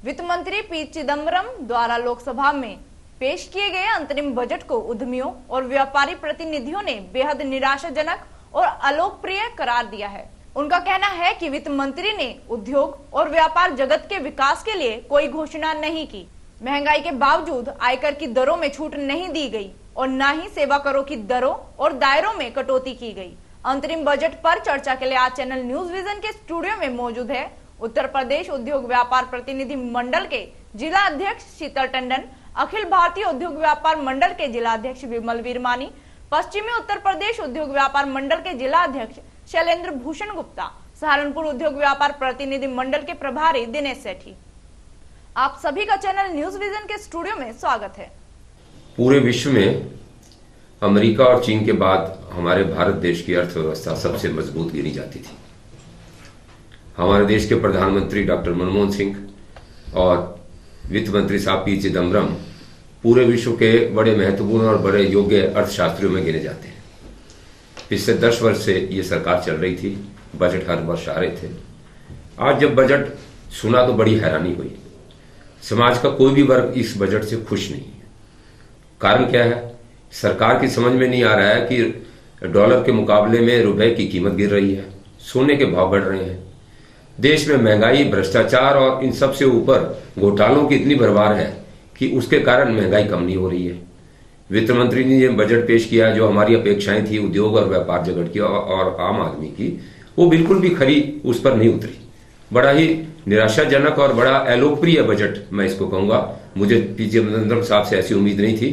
वित्त मंत्री पी चिदम्बरम द्वारा लोकसभा में पेश किए गए अंतरिम बजट को उद्यमियों और व्यापारी प्रतिनिधियों ने बेहद निराशाजनक और अलोकप्रिय करार दिया है। उनका कहना है कि वित्त मंत्री ने उद्योग और व्यापार जगत के विकास के लिए कोई घोषणा नहीं की। महंगाई के बावजूद आयकर की दरों में छूट नहीं दी गई और न ही सेवा करों की दरों और दायरों में कटौती की गई। अंतरिम बजट पर चर्चा के लिए आज चैनल न्यूज विजन के स्टूडियो में मौजूद है उत्तर प्रदेश उद्योग व्यापार प्रतिनिधि मंडल के जिला अध्यक्ष शीतल टंडन, अखिल भारतीय उद्योग व्यापार मंडल के जिला अध्यक्ष विमल वीरमानी, पश्चिमी उत्तर प्रदेश उद्योग व्यापार मंडल के जिला अध्यक्ष शैलेंद्र भूषण गुप्ता, सहारनपुर उद्योग व्यापार प्रतिनिधि मंडल के प्रभारी दिनेश सेठी। आप सभी का चैनल न्यूज विजन के स्टूडियो में स्वागत है। पूरे विश्व में अमेरिका और चीन के बाद हमारे भारत देश की अर्थव्यवस्था सबसे मजबूत गिनी जाती थी। हमारे देश के प्रधानमंत्री डॉक्टर मनमोहन सिंह और वित्त मंत्री साहब पी चिदम्बरम पूरे विश्व के बड़े महत्वपूर्ण और बड़े योग्य अर्थशास्त्रियों में गिने जाते हैं। पिछले 10 वर्ष से ये सरकार चल रही थी, बजट हर वर्ष आ रहे थे। आज जब बजट सुना तो बड़ी हैरानी हुई। समाज का कोई भी वर्ग इस बजट से खुश नहीं है। कारण क्या है? सरकार की समझ में नहीं आ रहा है कि डॉलर के मुकाबले में रुपए की कीमत गिर रही है, सोने के भाव बढ़ रहे हैं, देश में महंगाई, भ्रष्टाचार और इन सब से ऊपर घोटालों की इतनी भरमार है कि उसके कारण महंगाई कम नहीं हो रही है। वित्त मंत्री ने ये बजट पेश किया, जो हमारी अपेक्षाएं थी उद्योग और व्यापार जगत की और आम आदमी की, वो बिल्कुल भी खरी उस पर नहीं उतरी। बड़ा ही निराशाजनक और बड़ा अलोकप्रिय बजट मैं इसको कहूंगा। मुझे पी चिदम्बरम साहब से ऐसी उम्मीद नहीं थी।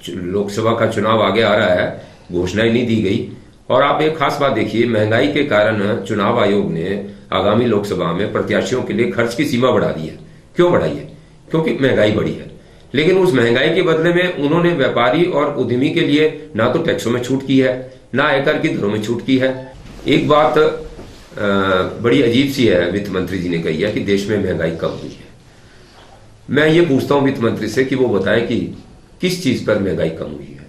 लोकसभा का चुनाव आगे आ रहा है, घोषणाएं नहीं दी गई। और आप एक खास बात देखिए, महंगाई के कारण चुनाव आयोग ने आगामी लोकसभा में प्रत्याशियों के लिए खर्च की सीमा बढ़ा दी है। क्यों बढ़ाई है? क्योंकि महंगाई बढ़ी है। लेकिन उस महंगाई के बदले में उन्होंने व्यापारी और उद्यमी के लिए ना तो टैक्सों में छूट की है, ना आयकर की दरों में छूट की है। एक बात बड़ी अजीब सी है, वित्त मंत्री जी ने कही है कि देश में महंगाई कम हुई है। मैं ये पूछता हूं वित्त मंत्री से कि वो बताए कि किस चीज पर महंगाई कम हुई है।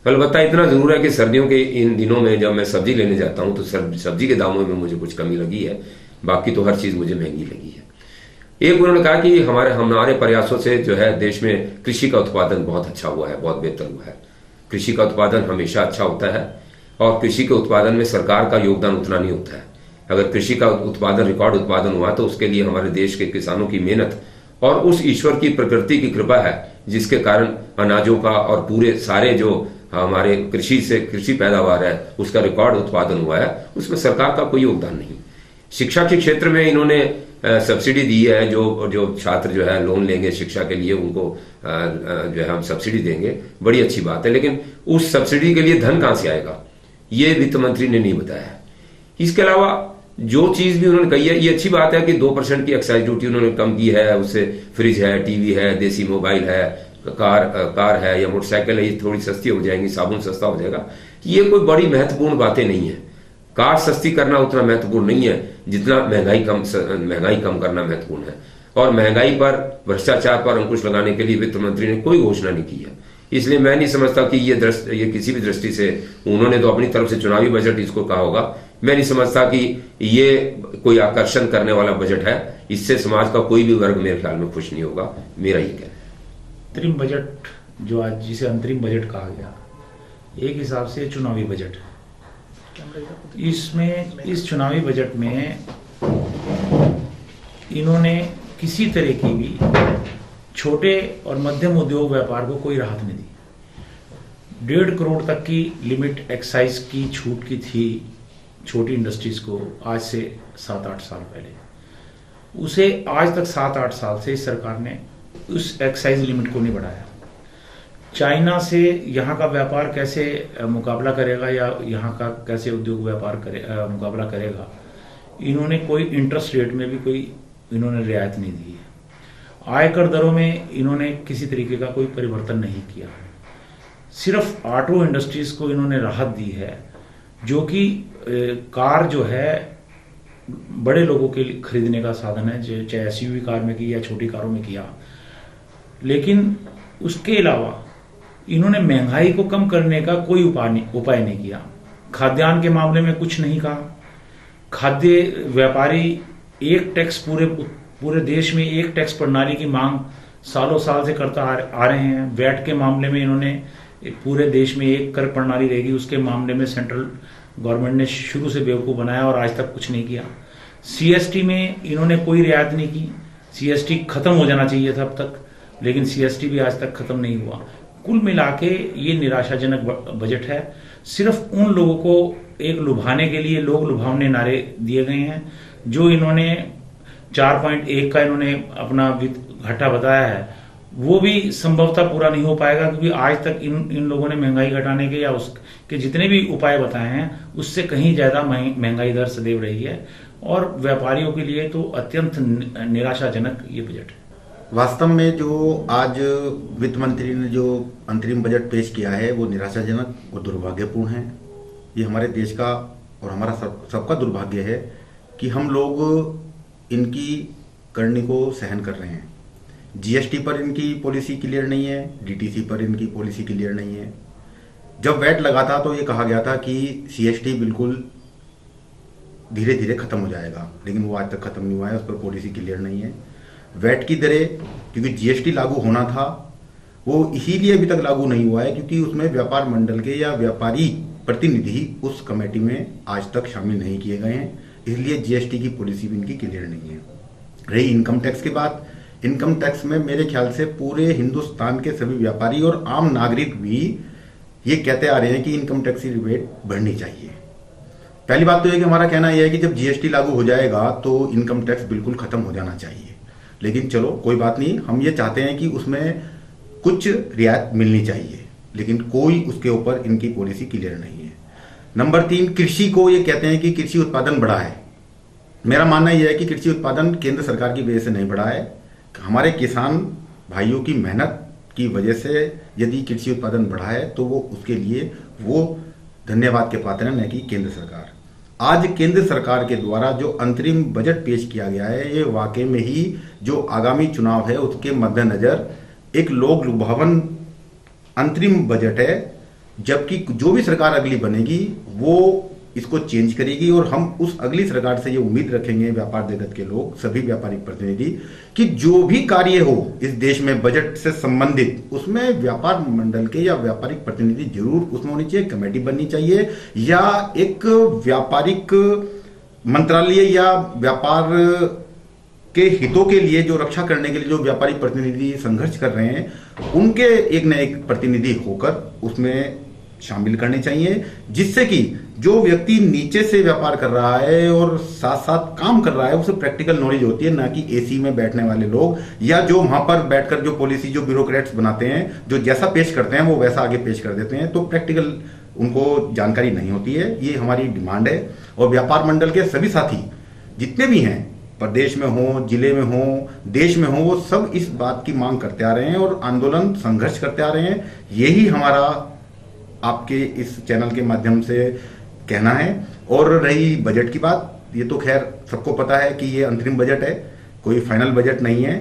अलबत्ता इतना जरूर है कि सर्दियों के इन दिनों में जब मैं सब्जी लेने जाता हूं तो सब्जी के दामों में मुझे कुछ कमी लगी है, बाकी तो हर चीज मुझे महंगी लगी है। एक उन्होंने कहा कि हमारे प्रयासों से जो है देश में कृषि का उत्पादन बहुत अच्छा हुआ है, बहुत बेहतर हुआ है। कृषि का उत्पादन हमेशा अच्छा होता है और कृषि के उत्पादन में सरकार का योगदान उतना नहीं होता है। अगर कृषि का उत्पादन रिकॉर्ड उत्पादन हुआ तो उसके लिए हमारे देश के किसानों की मेहनत और उस ईश्वर की प्रकृति की कृपा है, जिसके कारण अनाजों का और पूरे सारे जो हमारे कृषि पैदावार है उसका रिकॉर्ड उत्पादन हुआ है, उसमें सरकार का कोई योगदान नहीं। शिक्षा के क्षेत्र में इन्होंने सब्सिडी दी है। जो छात्र जो है लोन लेंगे शिक्षा के लिए, उनको जो है हम सब्सिडी देंगे, बड़ी अच्छी बात है। लेकिन उस सब्सिडी के लिए धन कहां से आएगा, ये वित्त मंत्री ने नहीं बताया। इसके अलावा जो चीज भी उन्होंने कही है, ये अच्छी बात है कि 2% की एक्साइज ड्यूटी उन्होंने कम की है। उससे फ्रिज है, टीवी है, देसी मोबाइल है, कार है या मोटरसाइकिल है, ये थोड़ी सस्ती हो जाएंगी, साबुन सस्ता हो जाएगा। ये कोई बड़ी महत्वपूर्ण बातें नहीं है। कार सस्ती करना उतना महत्वपूर्ण नहीं है जितना महंगाई कम करना महत्वपूर्ण है। और महंगाई पर, भ्रष्टाचार पर अंकुश लगाने के लिए वित्त मंत्री ने कोई घोषणा नहीं की है। इसलिए मैं नहीं समझता कि ये किसी भी दृष्टि से, उन्होंने तो अपनी तरफ से चुनावी बजट इसको कहा होगा, मैं नहीं समझता कि ये कोई आकर्षण करने वाला बजट है। इससे समाज का कोई भी वर्ग मेरे ख्याल में खुश नहीं होगा, मेरा ये कहना है। अंतरिम बजट जो आज जिसे अंतरिम बजट कहा गया, एक हिसाब से चुनावी बजट है। इसमें इस चुनावी बजट में इन्होंने किसी तरह की भी छोटे और मध्यम उद्योग व्यापार को कोई राहत नहीं दी। 1.5 करोड़ तक की लिमिट एक्साइज की छूट की थी छोटी इंडस्ट्रीज को आज से 7-8 साल पहले। उसे आज तक 7-8 साल से सरकार ने उस एक्साइज लिमिट को नहीं बढ़ाया। चाइना से यहाँ का व्यापार कैसे मुकाबला करेगा या यहाँ का कैसे उद्योग व्यापार मुकाबला करेगा, इन्होंने कोई इंटरेस्ट रेट में भी कोई इन्होंने रियायत नहीं दी है। आयकर दरों में इन्होंने किसी तरीके का कोई परिवर्तन नहीं किया। सिर्फ ऑटो इंडस्ट्रीज को इन्होंने राहत दी है, जो कि कार जो है बड़े लोगों के खरीदने का साधन है, चाहे एसयूवी कार में किया या छोटी कारों में किया। लेकिन उसके अलावा इन्होंने महंगाई को कम करने का कोई उपाय नहीं किया। खाद्यान्न के मामले में कुछ नहीं कहा। खाद्य व्यापारी एक टैक्स पूरे पूरे देश में एक टैक्स प्रणाली की मांग सालों साल से करता आ रहे हैं। वैट के मामले में इन्होंने पूरे देश में एक कर प्रणाली रहेगी, उसके मामले में सेंट्रल गवर्नमेंट ने शुरू से बेवकूफ़ बनाया और आज तक कुछ नहीं किया। सीएसटी में इन्होंने कोई रियायत नहीं की। सीएसटी खत्म हो जाना चाहिए था अब तक, लेकिन सीएसटी भी आज तक खत्म नहीं हुआ। कुल मिला के ये निराशाजनक बजट है। सिर्फ उन लोगों को एक लुभाने के लिए लोग लुभावने नारे दिए गए हैं। जो इन्होंने 4.1 का इन्होंने अपना घाटा बताया है, वो भी संभवतः पूरा नहीं हो पाएगा, क्योंकि आज तक इन लोगों ने महंगाई घटाने के या उसके जितने भी उपाय बताए हैं उससे कहीं ज्यादा महंगाई दर सदैव रही है, और व्यापारियों के लिए तो अत्यंत निराशाजनक ये बजट है। वास्तव में जो आज वित्त मंत्री ने जो अंतरिम बजट पेश किया है वो निराशाजनक और दुर्भाग्यपूर्ण है। ये हमारे देश का और हमारा सबका दुर्भाग्य है कि हम लोग इनकी करनी को सहन कर रहे हैं। जीएसटी पर इनकी पॉलिसी क्लियर नहीं है, डीटीसी पर इनकी पॉलिसी क्लियर नहीं है। जब वैट लगा था तो ये कहा गया था कि सीएसटी बिल्कुल धीरे धीरे खत्म हो जाएगा, लेकिन वो आज तक खत्म नहीं हुआ है, उस पर पॉलिसी क्लियर नहीं है। वैट की दरें, क्योंकि जीएसटी लागू होना था, वो इसीलिए अभी तक लागू नहीं हुआ है क्योंकि उसमें व्यापार मंडल के या व्यापारी प्रतिनिधि उस कमेटी में आज तक शामिल नहीं किए गए हैं, इसलिए जीएसटी की पॉलिसी भी इनकी क्लियर नहीं है। रही इनकम टैक्स की बात, इनकम टैक्स में मेरे ख्याल से पूरे हिंदुस्तान के सभी व्यापारी और आम नागरिक भी ये कहते आ रहे हैं कि इनकम टैक्स की रिबेट बढ़नी चाहिए। पहली बात तो ये कि हमारा कहना यह है कि जब जीएसटी लागू हो जाएगा तो इनकम टैक्स बिल्कुल खत्म हो जाना चाहिए, लेकिन चलो कोई बात नहीं, हम ये चाहते हैं कि उसमें कुछ रियायत मिलनी चाहिए, लेकिन कोई उसके ऊपर इनकी पॉलिसी क्लियर नहीं है। नंबर 3, कृषि को ये कहते हैं कि कृषि उत्पादन बढ़ा है। मेरा मानना यह है कि कृषि उत्पादन केंद्र सरकार की वजह से नहीं बढ़ा है, हमारे किसान भाइयों की मेहनत की वजह से यदि कृषि उत्पादन बढ़ा है तो वो उसके लिए वो धन्यवाद के पात्र है, न कि केंद्र सरकार। आज केंद्र सरकार के द्वारा जो अंतरिम बजट पेश किया गया है, ये वाकई में ही जो आगामी चुनाव है उसके मद्देनजर एक लोक लुभावन अंतरिम बजट है, जबकि जो भी सरकार अगली बनेगी वो इसको चेंज करेगी, और हम उस अगली सरकार से ये उम्मीद रखेंगे, व्यापार जगत के लोग, सभी व्यापारिक प्रतिनिधि, कि जो भी कार्य हो इस देश में बजट से संबंधित, उसमें व्यापार मंडल के या व्यापारिक प्रतिनिधि जरूर उसमें होनी चाहिए, कमेटी बननी चाहिए, या एक व्यापारिक मंत्रालय या व्यापार के हितों के लिए जो रक्षा करने के लिए जो व्यापारी प्रतिनिधि संघर्ष कर रहे हैं, उनके एक न एक प्रतिनिधि होकर उसमें शामिल करने चाहिए, जिससे कि जो व्यक्ति नीचे से व्यापार कर रहा है और साथ साथ काम कर रहा है उसे प्रैक्टिकल नॉलेज होती है, ना कि एसी में बैठने वाले लोग या जो वहां पर बैठकर जो पॉलिसी जो ब्यूरोक्रेट्स बनाते हैं, जो जैसा पेश करते हैं वो वैसा आगे पेश कर देते हैं, तो प्रैक्टिकल उनको जानकारी नहीं होती है। ये हमारी डिमांड है, और व्यापार मंडल के सभी साथी जितने भी हैं, प्रदेश में हो, जिले में हो, देश में हो, वो सब इस बात की मांग करते आ रहे हैं और आंदोलन संघर्ष करते आ रहे हैं। यही हमारा आपके इस चैनल के माध्यम से कहना है। और रही बजट की बात, ये तो खैर सबको पता है कि ये अंतरिम बजट है, कोई फाइनल बजट नहीं है।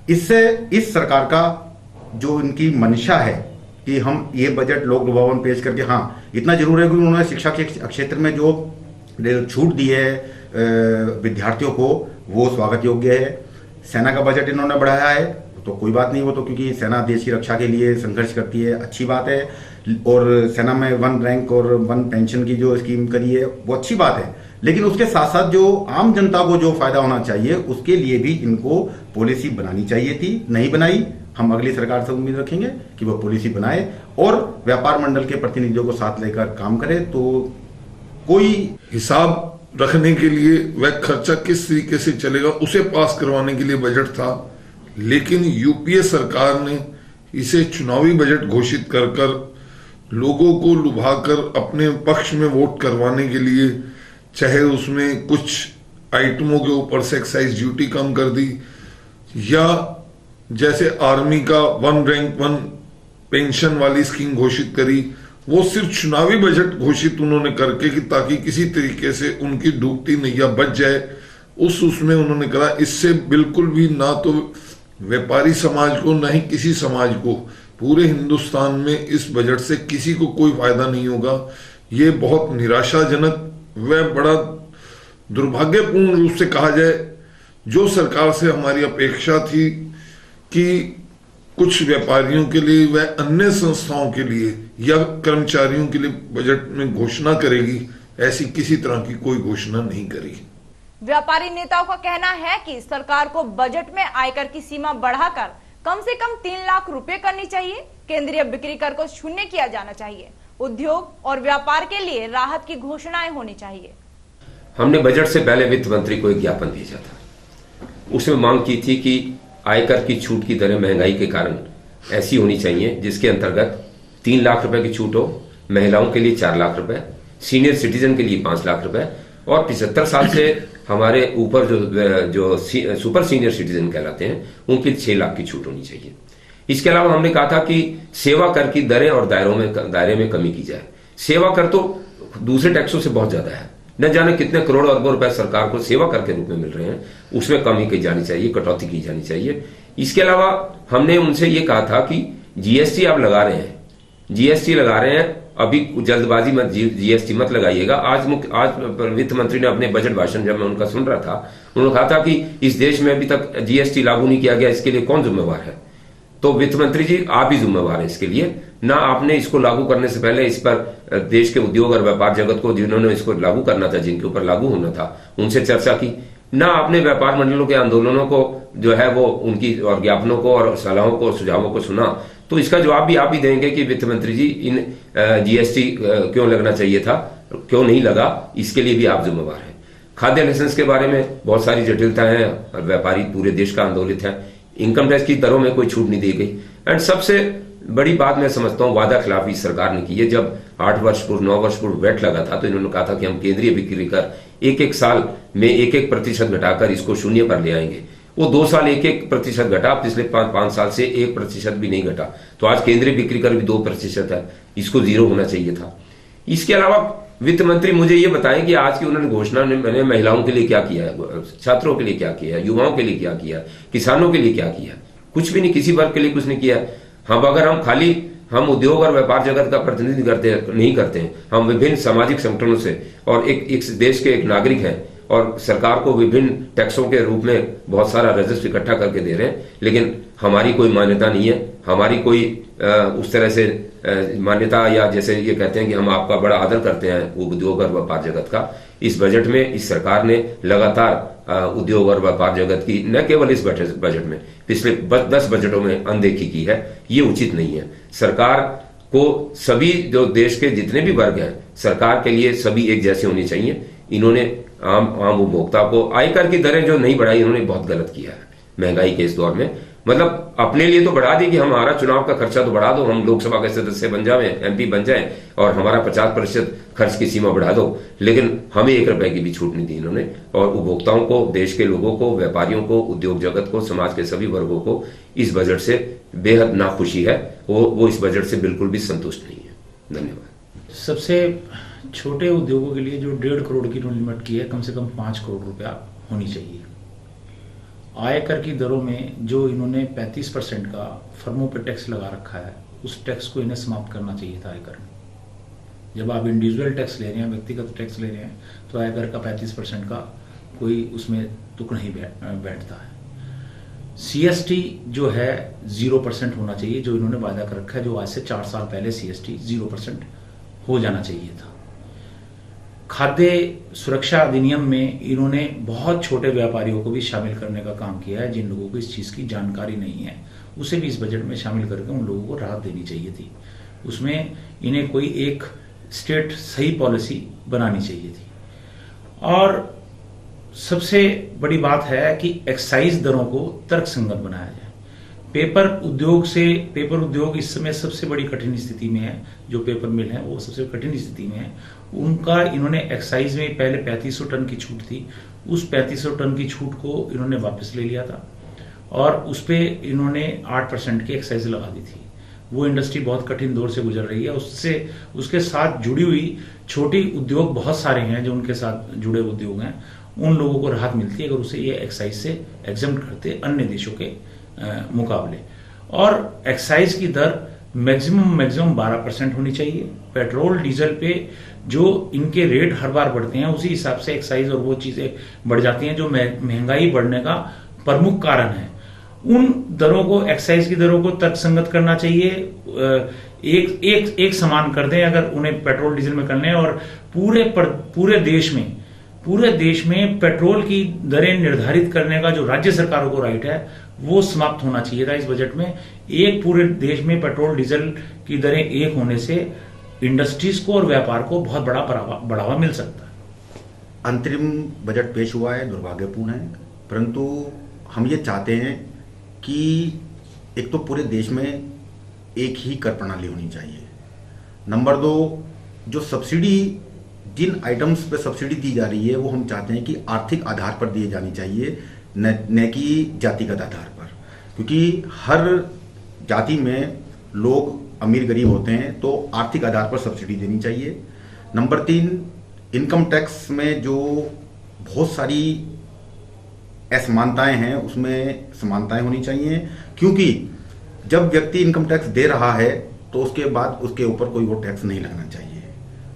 इससे इस सरकार का जो इनकी मंशा है कि हम ये बजट लोक लुभावन पेश करके, हाँ इतना जरूर है कि उन्होंने शिक्षा के क्षेत्र में जो छूट दी है विद्यार्थियों को, वो स्वागत योग्य है। सेना का बजट इन्होंने बढ़ाया है तो कोई बात नहीं, वो तो क्योंकि सेना देश की रक्षा के लिए संघर्ष करती है, अच्छी बात है। और सेना में 1 रैंक और 1 पेंशन की जो स्कीम करी है वो अच्छी बात है, लेकिन उसके साथ साथ जो आम जनता को जो फायदा होना चाहिए उसके लिए भी इनको पॉलिसी बनानी चाहिए थी, नहीं बनाई। हम अगली सरकार से उम्मीद रखेंगे कि वो पॉलिसी बनाए और व्यापार मंडल के प्रतिनिधियों को साथ लेकर काम करे। तो कोई हिसाब रखने के लिए वह खर्चा किस तरीके से चलेगा उसे पास करवाने के लिए बजट था, लेकिन यूपीए सरकार ने इसे चुनावी बजट घोषित कर लोगों को लुभाकर अपने पक्ष में वोट करवाने के लिए, चाहे उसमें कुछ आइटमों के ऊपर से एक्साइज ड्यूटी कम कर दी, या जैसे आर्मी का 1 रैंक 1 पेंशन वाली स्कीम घोषित करी, वो सिर्फ चुनावी बजट घोषित उन्होंने करके कि ताकि किसी तरीके से उनकी डूबती नैया बच जाए, उसमें उन्होंने कहा। इससे बिल्कुल भी ना तो व्यापारी समाज को ना ही किसी समाज को, पूरे हिंदुस्तान में इस बजट से किसी को कोई फायदा नहीं होगा। ये बहुत निराशाजनक व बड़ा दुर्भाग्यपूर्ण रूप से कहा जाए जो सरकार से हमारी अपेक्षा थी कि कुछ व्यापारियों के लिए व अन्य संस्थाओं के लिए या कर्मचारियों के लिए बजट में घोषणा करेगी, ऐसी किसी तरह की कोई घोषणा नहीं करी। व्यापारी नेताओं का कहना है कि सरकार को बजट में आयकर की सीमा बढ़ाकर कम से कम 3 लाख रुपए करनी चाहिए। केंद्रीय बिक्री कर को शून्य किया जाना चाहिए। उद्योग और व्यापार के लिए राहत की घोषणाएं होनी चाहिए। हमने बजट से पहले वित्त मंत्री को एक ज्ञापन भेजा था। उसमें मांग की थी कि आयकर की छूट की दरें महंगाई के कारण ऐसी होनी चाहिए जिसके अंतर्गत 3 लाख रुपए की छूट हो, महिलाओं के लिए 4 लाख रुपए, सीनियर सिटीजन के लिए 5 लाख रुपए और 75 साल से हमारे ऊपर जो सुपर सीनियर सिटीजन कहलाते हैं उनकी 6 लाख की छूट होनी चाहिए। इसके अलावा हमने कहा था कि सेवा कर की दरें और दायरे में कमी की जाए। सेवा कर तो दूसरे टैक्सों से बहुत ज्यादा है, न जाने कितने करोड़ अरबों रुपए सरकार को सेवा कर के रूप में मिल रहे हैं, उसमें कमी की जानी चाहिए, कटौती की जानी चाहिए। इसके अलावा हमने उनसे ये कहा था कि जीएसटी आप लगा रहे हैं, जीएसटी लगा रहे हैं, अभी जल्दबाजी मत जीएसटी मत लगाइएगा। आज वित्त मंत्री ने अपने बजट भाषण जब मैं उनका सुन रहा था, उन्होंने कहा था कि इस देश में अभी तक जीएसटी लागू नहीं किया गया, इसके लिए कौन जिम्मेवार है? तो वित्त मंत्री जी आप ही जिम्मेवार हैं इसके लिए। ना आपने इसको लागू करने से पहले इस पर देश के उद्योग और व्यापार जगत को जिन्होंने इसको लागू करना था, जिनके ऊपर लागू होना था, उनसे चर्चा की। ना आपने व्यापार मंडलों के आंदोलनों को जो है वो उनकी और ज्ञापनों को और सलाहों को और सुझावों को सुना। तो इसका जवाब भी आप ही देंगे कि वित्त मंत्री जी इन जीएसटी क्यों लगना चाहिए था, क्यों नहीं लगा, इसके लिए भी आप जिम्मेवार हैं। खाद्य लाइसेंस के बारे में बहुत सारी जटिलताएं हैं, व्यापारी पूरे देश का आंदोलित है। इनकम टैक्स की दरों में कोई छूट नहीं दी गई। एंड सबसे बड़ी बात मैं समझता हूं वादा खिलाफी सरकार ने की है। जब 8 वर्ष पूर्व 9 वर्ष पूर्व वैट लगा था तो इन्होंने कहा था कि हम केंद्रीय बिक्री कर एक साल में 1% घटाकर इसको शून्य पर ले आएंगे। वो 2 साल 1% घटा, पिछले 5 साल से 1% भी नहीं घटा। तो आज केंद्रीय बिक्री कर भी 2% है, इसको 0 होना चाहिए था। इसके अलावा वित्त मंत्री मुझे ये बताएं कि आज की उन्होंने घोषणा मैंने महिलाओं के लिए क्या किया है, छात्रों के लिए क्या किया है, युवाओं के लिए क्या किया है, किसानों के लिए क्या किया है? कुछ भी नहीं, किसी वर्ग के लिए कुछ नहीं किया है। अगर हम उद्योग और व्यापार जगत का प्रतिनिधित्व नहीं करते हैं, हम विभिन्न सामाजिक संगठनों से और एक देश के एक नागरिक हैं और सरकार को विभिन्न टैक्सों के रूप में बहुत सारा राजस्व इकट्ठा करके दे रहे हैं, लेकिन हमारी कोई मान्यता नहीं है, हमारी कोई उस तरह से मान्यता, या जैसे ये कहते हैं कि हम आपका बड़ा आदर करते हैं उद्योग और व्यापार जगत का। इस बजट में इस सरकार ने लगातार उद्योग और व्यापार जगत की न केवल इस बजट में पिछले 10 बजटों में अनदेखी की है। ये उचित नहीं है। सरकार को सभी जो देश के जितने भी वर्ग हैं, सरकार के लिए सभी एक जैसे होने चाहिए। इन्होंने आम उपभोक्ता को आयकर की दरें जो नहीं बढ़ाई, इन्होंने बहुत गलत किया है महंगाई के इस दौर में। मतलब अपने लिए तो बढ़ा दी कि हमारा चुनाव का खर्चा तो बढ़ा दो, हम लोकसभा के सदस्य बन जाए, एमपी बन जाए और हमारा 50% खर्च की सीमा बढ़ा दो, लेकिन हमें 1 रुपए की भी छूट नहीं दी इन्होंने। और उपभोक्ताओं को, देश के लोगों को, व्यापारियों को, उद्योग जगत को, समाज के सभी वर्गों को इस बजट से बेहद नाखुशी है। वो इस बजट से बिल्कुल भी संतुष्ट नहीं है। धन्यवाद। सबसे छोटे उद्योगों के लिए जो 1.5 करोड़ की लिमिट की है, कम से कम 5 करोड़ रुपया होनी चाहिए। आयकर की दरों में जो इन्होंने 35% का फर्मों पे टैक्स लगा रखा है, उस टैक्स को इन्हें समाप्त करना चाहिए था आयकर में। जब आप इंडिविजुअल टैक्स ले रहे हैं, व्यक्तिगत टैक्स ले रहे हैं, तो आयकर का 35% का कोई उसमें तुक नहीं बैठता है। सीएसटी जो है 0% होना चाहिए, जो इन्होंने वादा कर रखा है, जो आज से 4 साल पहले सीएसटी 0% हो जाना चाहिए था। खाद्य सुरक्षा अधिनियम में इन्होंने बहुत छोटे व्यापारियों को भी शामिल करने का काम किया है। जिन लोगों को इस चीज की जानकारी नहीं है, उसे भी इस बजट में शामिल करके उन लोगों को राहत देनी चाहिए थी। उसमें इन्हें कोई एक स्टेट सही पॉलिसी बनानी चाहिए थी। और सबसे बड़ी बात है कि एक्साइज दरों को तर्कसंगत बनाया जाए। पेपर उद्योग इस समय सबसे बड़ी कठिन स्थिति में है। जो पेपर मिल है वो सबसे कठिन स्थिति में है। उनका इन्होंने एक्साइज में पहले 3500 टन की छूट थी, उस 3500 टन की छूट को इन्होंने वापस ले लिया था और उस पे इन्होंने 8% की एक्साइज लगा दी थी। वो इंडस्ट्री बहुत कठिन दौर से गुजर रही है। उसके साथ जुड़ी हुई छोटी उद्योग बहुत सारे हैं जो उनके साथ जुड़े उद्योग हैं, उन लोगों को राहत मिलती है अगर उसे ये एक्साइज से एग्जम्प्ट करते अन्य देशों के मुकाबले। और एक्साइज की दर मैक्सिमम 12% होनी चाहिए। पेट्रोल डीजल पे जो इनके रेट हर बार बढ़ते हैं उसी हिसाब से एक्साइज और वो चीजें बढ़ जाती हैं जो महंगाई बढ़ने का प्रमुख कारण है। उन दरों को, एक्साइज की दरों को तर्कसंगत करना चाहिए, एक समान कर दें अगर उन्हें पेट्रोल डीजल में करने हैं, और पूरे देश में पेट्रोल की दरें निर्धारित करने का जो राज्य सरकारों को राइट है वो समाप्त होना चाहिए था इस बजट में। पूरे देश में पेट्रोल डीजल की दरें एक होने से इंडस्ट्रीज को और व्यापार को बहुत बड़ा बढ़ावा मिल सकता है। अंतरिम बजट पेश हुआ है, दुर्भाग्यपूर्ण है, परंतु हम ये चाहते हैं कि एक तो पूरे देश में एक ही कर प्रणाली होनी चाहिए। नंबर 2, जो सब्सिडी, जिन आइटम्स पे सब्सिडी दी जा रही है वो हम चाहते हैं कि आर्थिक आधार पर दी जानी चाहिए, न कि जातिगत आधार पर, क्योंकि हर जाति में लोग अमीर गरीब होते हैं, तो आर्थिक आधार पर सब्सिडी देनी चाहिए। नंबर 3, इनकम टैक्स में जो बहुत सारी असमानताएं हैं उसमें समानताएं होनी चाहिए, क्योंकि जब व्यक्ति इनकम टैक्स दे रहा है तो उसके बाद उसके ऊपर कोई वो टैक्स नहीं लगना चाहिए।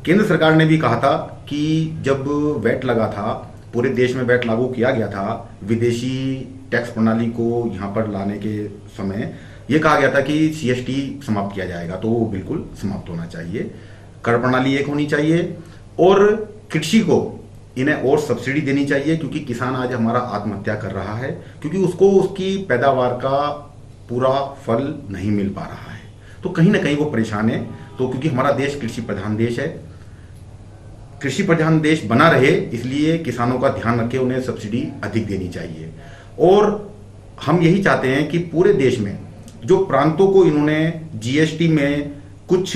केंद्र सरकार ने भी कहा था कि जब वैट लगा था, पूरे देश में वैट लागू किया गया था, विदेशी टैक्स प्रणाली को यहाँ पर लाने के समय ये कहा गया था कि CST समाप्त किया जाएगा, तो वो बिल्कुल समाप्त होना चाहिए। कर प्रणाली एक होनी चाहिए और कृषि को इन्हें और सब्सिडी देनी चाहिए, क्योंकि किसान आज हमारा आत्महत्या कर रहा है क्योंकि उसको उसकी पैदावार का पूरा फल नहीं मिल पा रहा है, तो कहीं ना कहीं वो परेशान है। तो क्योंकि हमारा देश कृषि प्रधान देश है, कृषि प्रधान देश बना रहे, इसलिए किसानों का ध्यान रखे, उन्हें सब्सिडी अधिक देनी चाहिए। और हम यही चाहते हैं कि पूरे देश में जो प्रांतों को इन्होंने GST में कुछ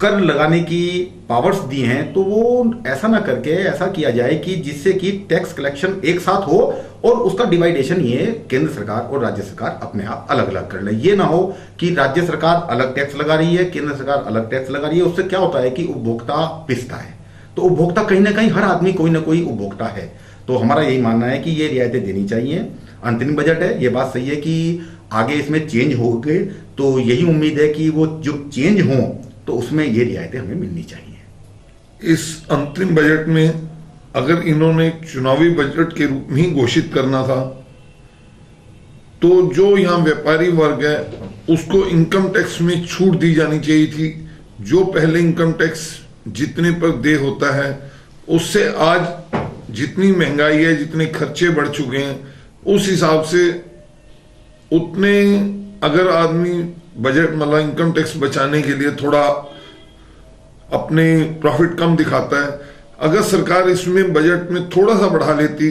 कर लगाने की पावर्स दी हैं, तो वो ऐसा ना करके ऐसा किया जाए कि जिससे कि टैक्स कलेक्शन एक साथ हो और उसका डिवाइडेशन ये केंद्र सरकार और राज्य सरकार अपने आप अलग अलग कर ले। ये ना हो कि राज्य सरकार अलग टैक्स लगा रही है, केंद्र सरकार अलग टैक्स लगा रही है। उससे क्या होता है कि उपभोक्ता पिसता है, तो उपभोक्ता कहीं ना कहीं, हर आदमी कोई ना कोई उपभोक्ता है। तो हमारा यही मानना है कि ये रियायतें देनी चाहिए। अंतरिम बजट है, ये बात सही है कि आगे इसमें चेंज हो गए, तो यही उम्मीद है कि वो जो चेंज हो तो उसमें ये रियायतें हमें मिलनी चाहिए। इस अंतरिम बजट में अगर इन्होंने चुनावी बजट के रूप में ही घोषित करना था, तो जो यहाँ व्यापारी वर्ग है उसको इनकम टैक्स में छूट दी जानी चाहिए थी। जो पहले इनकम टैक्स जितने पर देय होता है, उससे आज जितनी महंगाई है, जितने खर्चे बढ़ चुके हैं, उस हिसाब से उतने अगर आदमी बजट मतलब इनकम टैक्स बचाने के लिए थोड़ा अपने प्रॉफिट कम दिखाता है, अगर सरकार इसमें बजट में थोड़ा सा बढ़ा लेती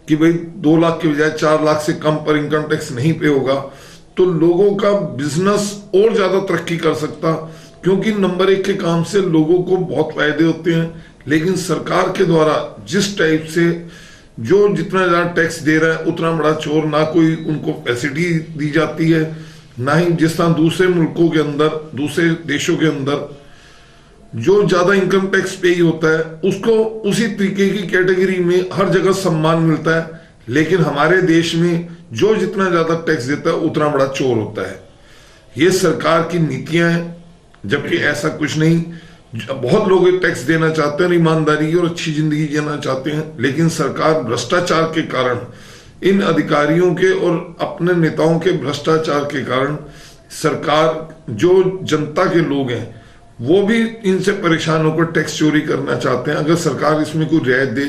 कि भाई 2 लाख के बजाय 4 लाख से कम पर इनकम टैक्स नहीं पे होगा, तो लोगों का बिजनेस और ज्यादा तरक्की कर सकता, क्योंकि नंबर 1 के काम से लोगों को बहुत फायदे होते हैं। लेकिन सरकार के द्वारा जिस टाइप से जो जितना ज्यादा टैक्स दे रहा है उतना बड़ा चोर, ना कोई उनको फैसिलिटी दी जाती है, ना ही जिस तरह दूसरे मुल्कों के अंदर, दूसरे देशों के अंदर जो ज्यादा इनकम टैक्स पे ही होता है उसको उसी तरीके की कैटेगरी में हर जगह सम्मान मिलता है। लेकिन हमारे देश में जो जितना ज्यादा टैक्स देता है उतना बड़ा चोर होता है। ये सरकार की नीतियां हैं, जबकि ऐसा कुछ नहीं। बहुत लोग टैक्स देना चाहते हैं, ईमानदारी और अच्छी जिंदगी जीना चाहते हैं, लेकिन सरकार भ्रष्टाचार के कारण, इन अधिकारियों के और अपने नेताओं के भ्रष्टाचार के कारण, सरकार जो जनता के लोग हैं वो भी इनसे परेशान होकर टैक्स चोरी करना चाहते हैं। अगर सरकार इसमें कोई रियायत दे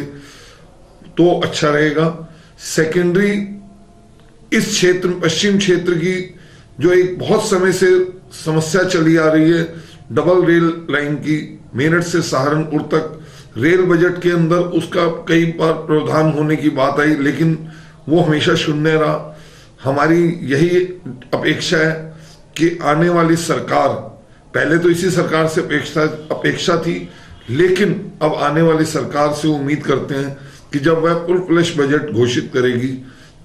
तो अच्छा रहेगा। सेकेंडरी, इस क्षेत्र, पश्चिम क्षेत्र की जो एक बहुत समय से समस्या चली आ रही है, डबल रेल लाइन की, मेरठ से सहारनपुर तक, रेल बजट के अंदर उसका कई बार प्रावधान होने की बात आई, लेकिन वो हमेशा शून्य रहा। हमारी यही अपेक्षा है कि आने वाली सरकार, पहले तो इसी सरकार से अपेक्षा थी, लेकिन अब आने वाली सरकार से उम्मीद करते हैं कि जब वह फुल फ्लैश बजट घोषित करेगी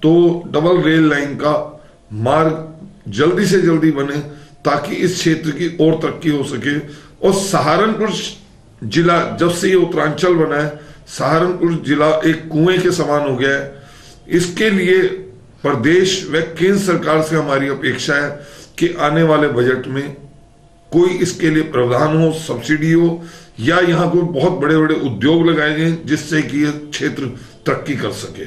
तो डबल रेल लाइन का मार्ग जल्दी से जल्दी बने, ताकि इस क्षेत्र की और तरक्की हो सके। और सहारनपुर जिला, जब से ये उत्तरांचल बना है, सहारनपुर जिला एक कुएं के समान हो गया है। इसके लिए प्रदेश व केंद्र सरकार से हमारी अपेक्षा है कि आने वाले बजट में कोई इसके लिए प्रावधान हो, सब्सिडी हो, या यहाँ कोई बहुत बड़े बड़े उद्योग लगाए गए जिससे कि यह क्षेत्र तरक्की कर सके।